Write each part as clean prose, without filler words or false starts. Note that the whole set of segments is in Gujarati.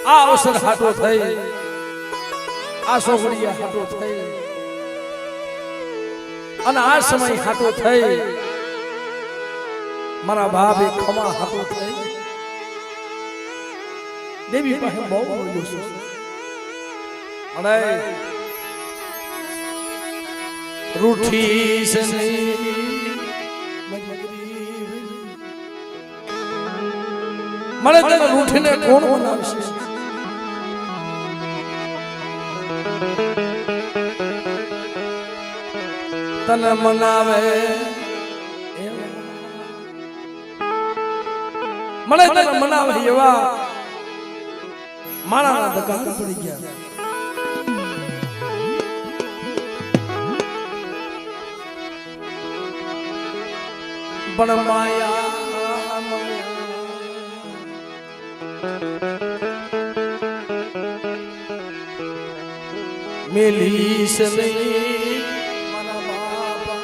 આ અવસર હાટો થઈ આ સોગડિયા હાટો થઈ અને આ સમય હાટો થઈ મારા બાપે ખમા હાટો થઈ દેવી પાસે બહુ બોલ્યો છે અને રૂઠી છે મને તને રૂઠીને કોણ બનાવશે તને મનાવે મને તને મનાવે એવા માળાના ધક્કા પડી ગયા પણ માયા મેલી સને મારા બાપા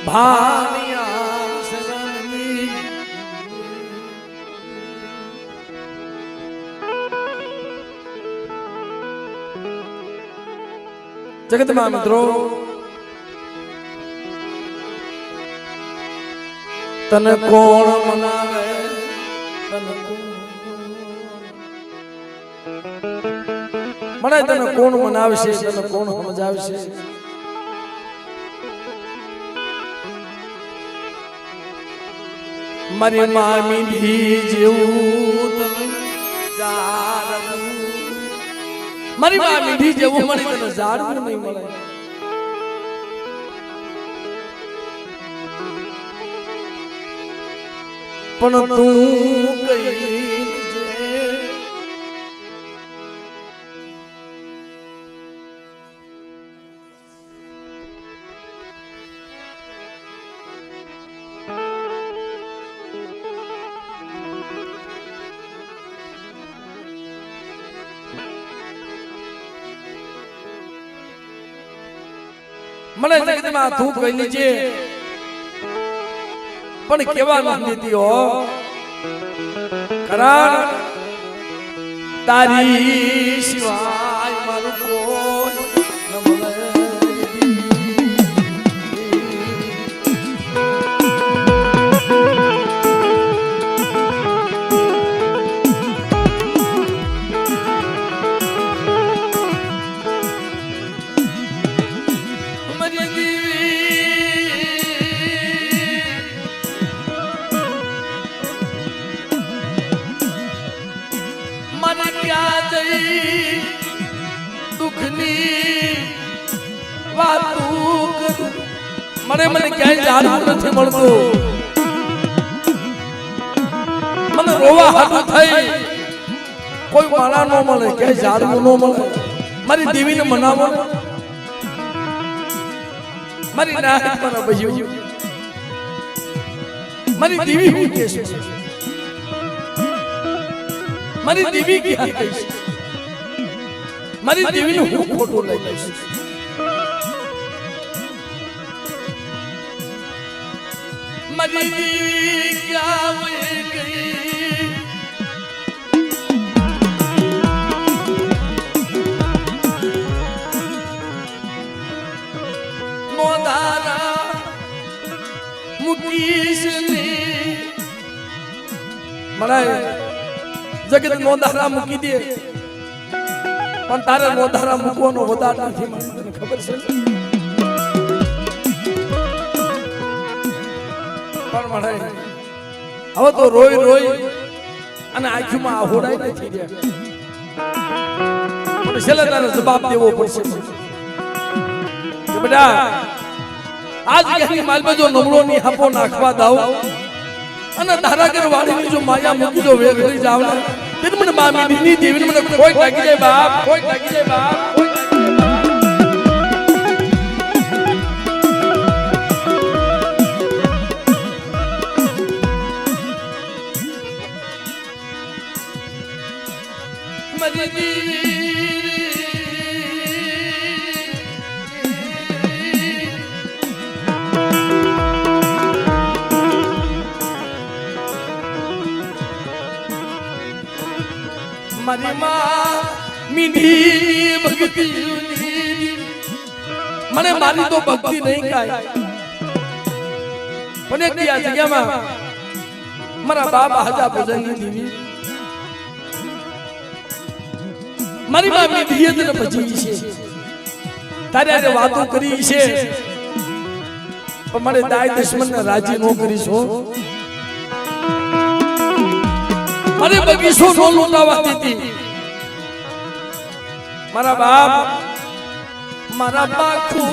ભાનિયા સનની જગતમાં મિત્રો તને કોણ મનાવે તને મને તને કોણ મનાવશે તને કોણ સમજાવશે મારી મામી ધી જેવું તને જાણવું મારી મામી ધી જેવું મને તને જાણવું નહીં મળે પણ તું કઈ મને જગતમાં તું કહી લીજે પણ કેવા નથી હો કારણ તારી સિવાય મારું કોઈ ન મળે મને મને ક્યાંય જાણવું નથી મળતું મને રોવા હાટું થઈ કોઈ માળા ન મળે ક્યાંય જાણવું ન મળે મારી દેવીને મનાવો મારી નાત મારા ભાઈઓ મારી દેવી હું કે છે મારી દેવી ક્યાં ગઈ છે મારી દેવીને હું ખોટું લઈ લઈશ મારી દેવી ક્યાં વહી ગઈ મોધારા મુકીશ ને મરાય જગત મોધારા મૂકી દે પણ તારે મોધારા મૂકવાનો વધાર નથી મને તને ખબર છે હવે તો રોઈ રોઈ અને આંખમાં આહોડાઈ નથી રહ્યા છેલ્લે તારે જવાબ દેવો પડશે કે બેટા આજ ઘરની માલમાં જો નમળો ની હાપો નાખવા દાવ અને ધારાગર વાળીની જો માયા મૂકી જો વેગળી જાવ ને તે મને મામી ની દેવીને મને કોઈ લાગી જાય બાપ કોઈ લાગી જાય બાપ મારી માં મીઠી ભક્તિ મને મારી તો ભક્તિ નહીં કાય પણ એક આ જગ્યામાં મારા બાપ હાજા ભજનની દેવી મારી માં મીઠી તને ભજી છે તારે આજે વાતો કરી છે પણ મને દાય દુશ્મનને રાજી ન કરીશ હો મને બગીચો નો લૂંટાવા દીધી મારા બાપ મારા બાખુ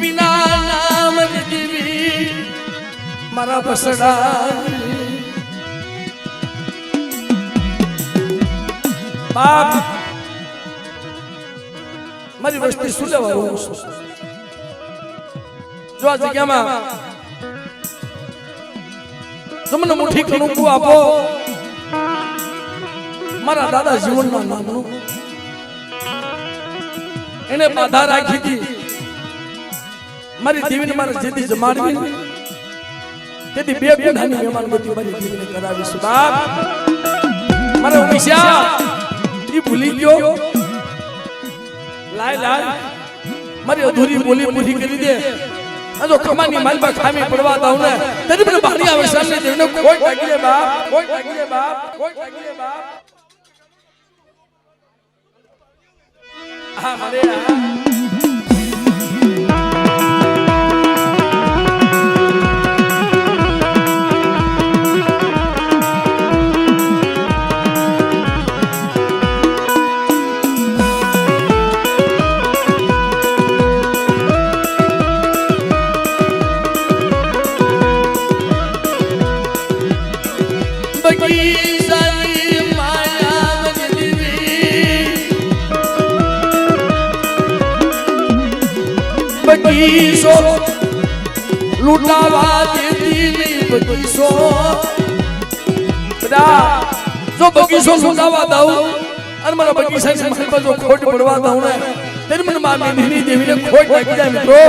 વિના નામ દીવી મારા બસડા બાપ મારી વસ્તી શું લેવા રહું છું જો આ જગ્યામાં તમને મુઠ્ઠી કણુકું આપો મારા દાદા જીવનમાં નામનું એને બાધા રાખી હતી મારી દેવીને મારા જેથી જમાડવી તેથી બે ગુનાની મહેમાન ગતિ મારી દેવીને કરાવીશ બાપ મારા ઉમિશા ઈ ભૂલી ગયો લાય લાય મારી અધૂરી બોલી પૂરી કરી દે આ જો કમાની માલમાં ખામી પડવા દઉં ને તેની મને બારી આવે સામે દેવીને કોઈ લાગી રે બાપ કોઈ લાગી રે બાપ કોઈ લાગી રે બાપ હા મારે બગીચો લૂંટાવા દેતી નહીં બગીચો બધા જો બગીચો લૂંટાવા દઉં અને મારા બગીચાની માલમાં જો ખોટ પડવા દઉં ને તેની મને મા મેંદીની દેવીને ખોટ લાગી જાય મિત્રો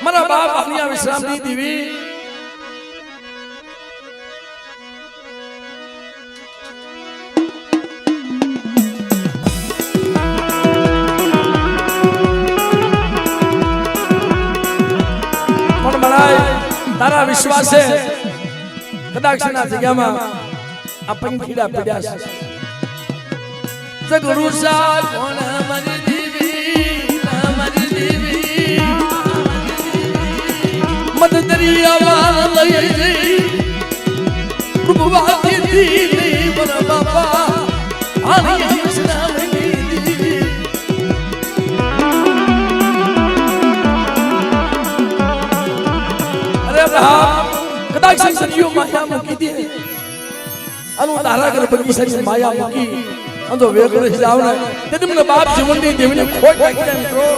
મારા બાપ આપની વિશ્રામની દેવી પણ મળાય તારા વિશ્વાસે કદાચ ના જગ્યામાં આ પંખીડા પડ્યા છે જગરૂ સા કોણ મારી દેવી મારી દેવી મદ દરિયામાં લઈ જઈ રૂપવાતી દીની બન બાપા આની વિશ્રામની દેવી અરે બાપ કદાચ સંસદીઓ માયા મૂકી દે અનુ તારા ઘર બગીચાની માયા મૂકી અંધો વેગળે જાવ ને તેથી મને બાપ જીવનની દેવીને ખોટ લાગી જાય મિત્રો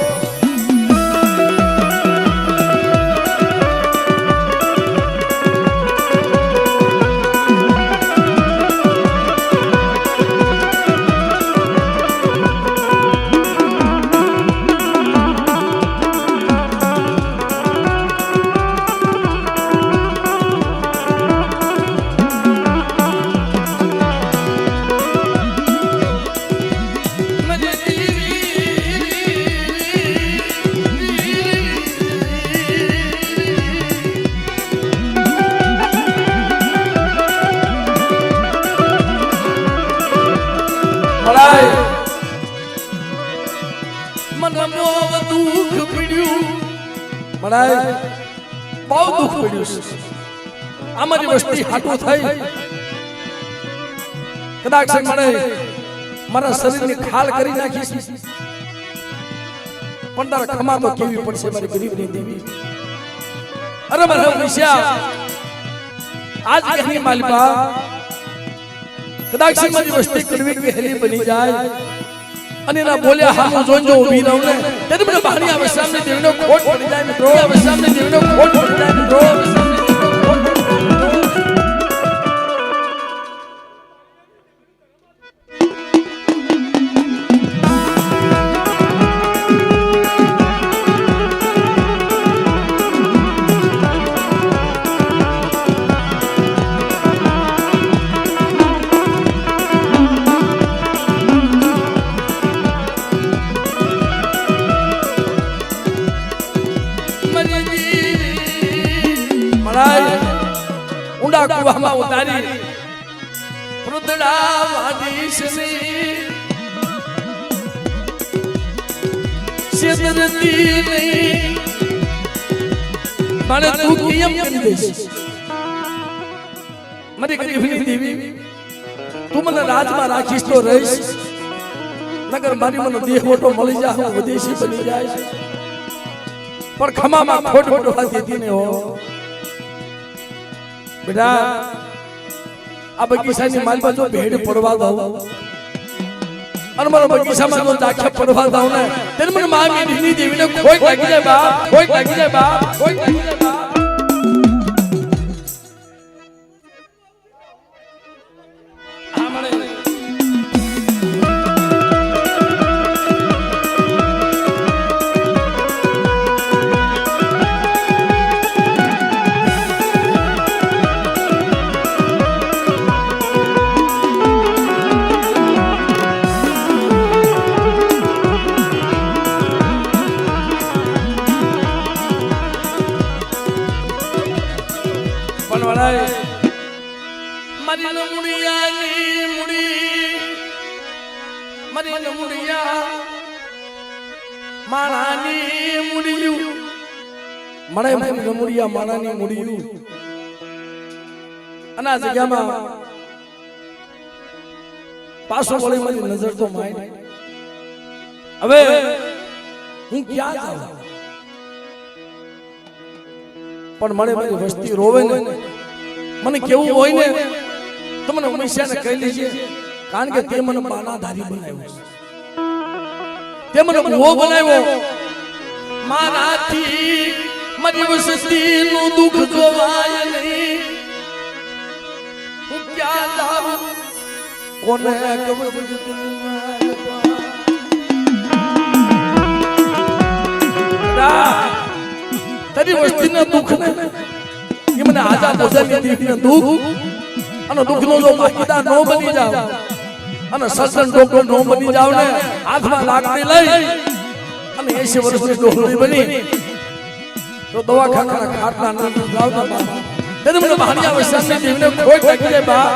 મળાય બહુ દુઃખ પડ્યું છે અમારી વસ્તી હાટું થઈ કદાચ મને મારા શરીરની ખાલ કરી નાખી પણ તારા ખમા તો કેવી પડશે મારી ગરીબની દેવી અરે મારા વિશ્યા આજ કહી માલિકા કદાચ મારી વસ્તી કડવી કહેલી બની જાય અને એના બોલ્યા હામો જોંજો ઊભી રહું ને ત્યારે મને બહારની આવે સામે દેવનો ખોટ પડી જાય મિત્રો આવે સામે દેવનો ખોટ પડી જાય મિત્રો ઊંડા કુવામાં ઉતારી રુદડા વાડીશની સિદ્રતી નહીં મને તું કેમ કરી દઈશ મારી ગરીબની દેવી તું મને રાજમાં રાખીશ તો રહીશ નગર મારી મને દેહવટો મળી જાય હું વિદેશી બની જાય પણ ખમામાં ખોટ પડવા દેતી ને હો બેટા આ બગીચાની માલમાં જો ભેડ પડવા દઉં અને મારા બગીચામાં જો દાખા પડવા દઉં ને તેને મને મા મીઠી દેવીને કોઈ લાગી જાય બાપ કોઈ લાગી જાય બાપ કોઈ લાગી જાય બાપ મારી નમુડિયાની મુડી મારી નમુડિયા માણાની મુડિયું મને મારી નમુડિયા માણાની મુડિયું અને આ જગ્યામાં પાછો વળી મારી નજર તો માય હવે હું ક્યાં જાઉં પણ મને મારી વસ્તી રોવે ને મને કેવું હોય ને તો મને હંમેશા કહી લેજે કારણ કે તે મને બાનાધારી બનાવ્યો તે મને ભૂવો બનાવ્યો મારાથી મારી વસ્તીનું દુઃખ જોવાય નહીં હું ક્યાં જાઉં કોને ખબર તારી વસ્તીના દુઃખ ને એ મને આજા બોજાની દેવીના દુઃખ અને દુઃખનો જો ભાગીદાર નો બની જાવ અને સસન ડોક્ટર નો બની જાવ ને હાથમાં લાકડી લઈ અને 80 વર્ષની ડોહળી બની તો દવાખાના ખાટલા ના લાવતા તેને મને બહારની આવે સામે દેવીને કોઈ લાગી જાય બા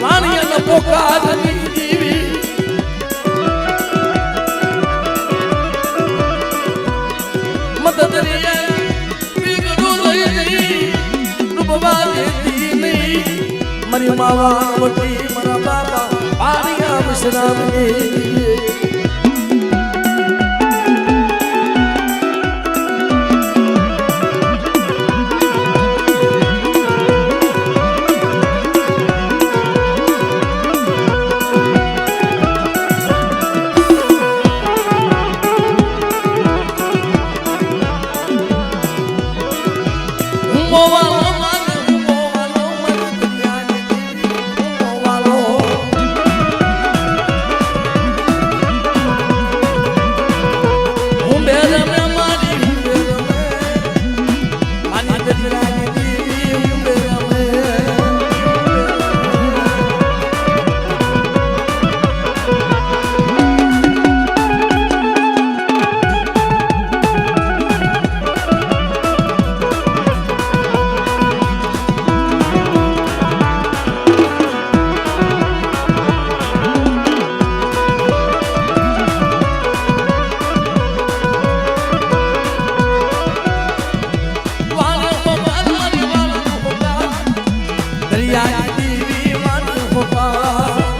વાણિયાનો પોકારની દેવી મદદ રે બીગડો લઈ જઈ રૂપવા દેતી નહીં મારી માવા વટી મારા બાબા વાણિયા વિશ્રામની હોમાં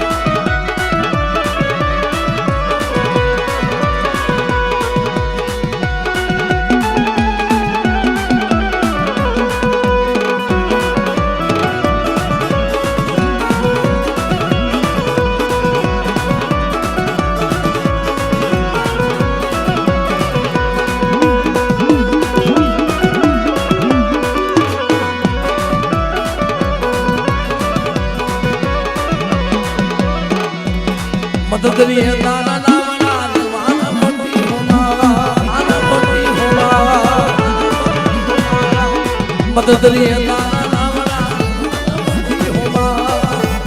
મદદરી દાના નામના વાના મોટી હોમાં આના મોટી હોમાં મદદરી દાના નામના મોટી હોમાં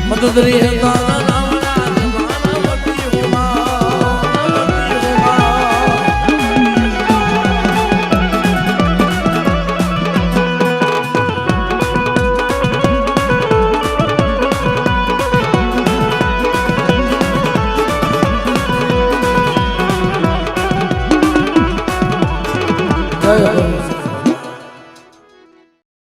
મદદરી